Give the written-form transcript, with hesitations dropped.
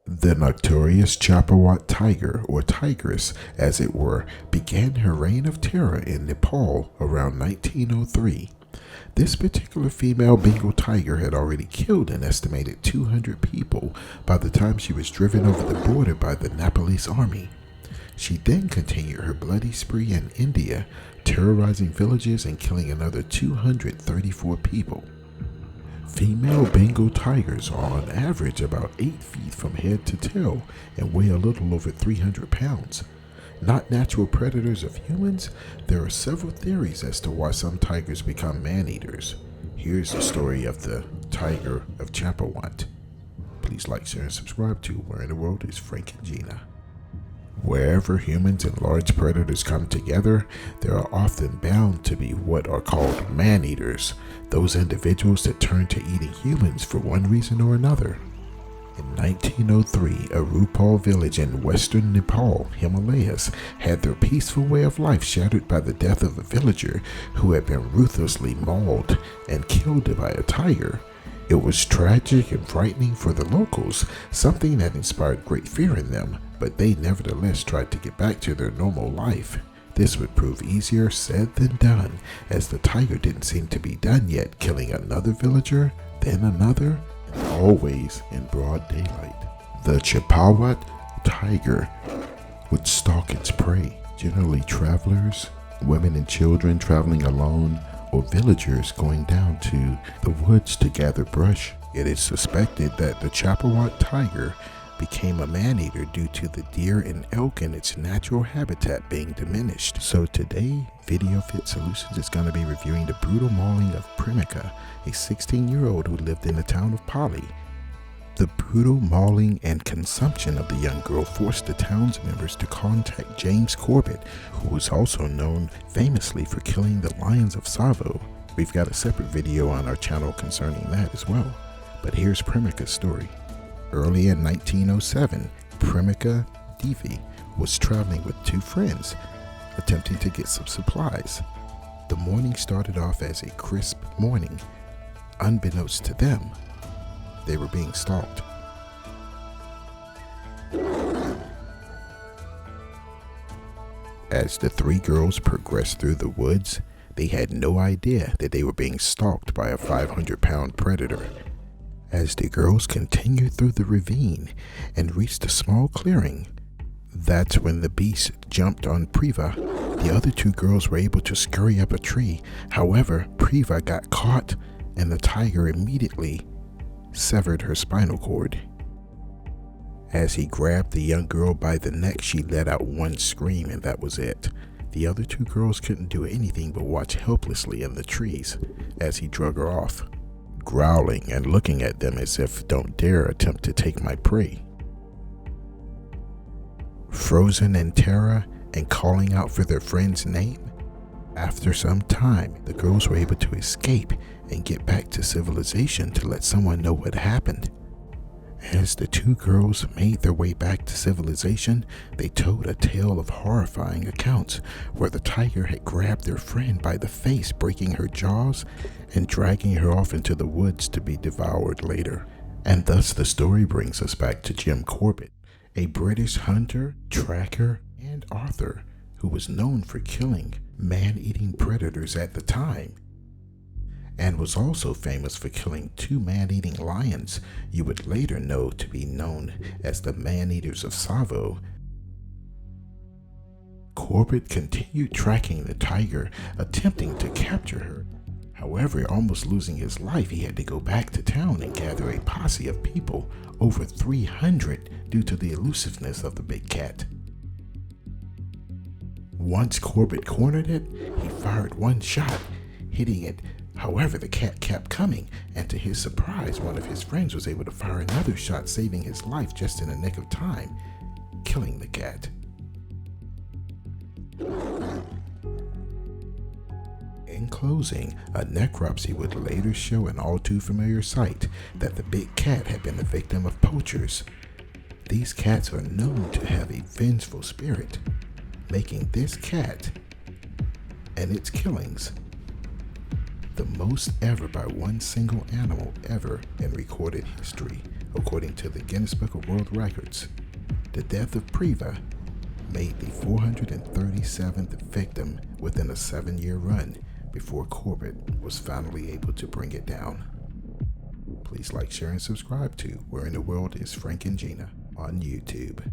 The notorious Champawat tiger, or tigress as it were, began her reign of terror in Nepal around 1903. This particular female Bengal tiger had already killed an estimated 200 people by the time she was driven over the border by the Nepalese army. She then continued her bloody spree in India, terrorizing villages and killing another 234 people. Female Bengal tigers are on average about 8 feet from head to tail and weigh a little over 300 pounds. Not natural predators of humans, there are several theories as to why some tigers become man-eaters. Here's the story of the tiger of Champawat. Please like, share, and subscribe to Where in the World is Frank and Gina. Wherever humans and large predators come together, there are often bound to be what are called man-eaters, those individuals that turn to eating humans for one reason or another. In 1903, a Rupal village in western Nepal, Himalayas, had their peaceful way of life shattered by the death of a villager who had been ruthlessly mauled and killed by a tiger. It was tragic and frightening for the locals, something that inspired great fear in them, but they nevertheless tried to get back to their normal life. This would prove easier said than done, as the tiger didn't seem to be done yet, killing another villager, then another, and always in broad daylight. The Champawat tiger would stalk its prey, generally travelers, women and children traveling alone, or villagers going down to the woods to gather brush. It is suspected that the Champawat tiger became a man-eater due to the deer and elk in its natural habitat being diminished. So today, Video Fit Solutions is going to be reviewing the brutal mauling of Priveka, a 16-year-old who lived in the town of Pali. The brutal mauling and consumption of the young girl forced the town's members to contact James Corbett, who was also known famously for killing the lions of Savo. We've got a separate video on our channel concerning that as well. But here's Priveka's story. Early in 1907, Priveka Divi was traveling with two friends, attempting to get some supplies. The morning started off as a crisp morning. Unbeknownst to them, they were being stalked. As the three girls progressed through the woods, they had no idea that they were being stalked by a 500-pound predator. As the girls continued through the ravine and reached a small clearing, that's when the beast jumped on Priva. The other two girls were able to scurry up a tree. However, Priva got caught and the tiger immediately severed her spinal cord. As he grabbed the young girl by the neck, she let out one scream and that was it. The other two girls couldn't do anything but watch helplessly in the trees as he drug her off, growling and looking at them as if, "Don't dare attempt to take my prey." Frozen in terror and calling out for their friend's name, after some time, the girls were able to escape and get back to civilization to let someone know what happened. As the two girls made their way back to civilization, they told a tale of horrifying accounts where the tiger had grabbed their friend by the face, breaking her jaws and dragging her off into the woods to be devoured later. And thus the story brings us back to Jim Corbett, a British hunter, tracker, and author who was known for killing man-eating predators at the time, and was also famous for killing two man-eating lions you would later know to be known as the man-eaters of Savo. Corbett continued tracking the tiger, attempting to capture her. However, almost losing his life, he had to go back to town and gather a posse of people, over 300, due to the elusiveness of the big cat. Once Corbett cornered it, he fired one shot, hitting it. However, the cat kept coming, and to his surprise, one of his friends was able to fire another shot, saving his life just in the nick of time, killing the cat. In closing, a necropsy would later show an all too familiar sight that the big cat had been the victim of poachers. These cats are known to have a vengeful spirit, making this cat and its killings the most ever by one single animal ever in recorded history, According to the Guinness Book of World Records, the death of Priveka made the 437th victim within a 7-year run before Corbett was finally able to bring it down. Please like, share, and subscribe to Where in the World is Frank and Gina on YouTube.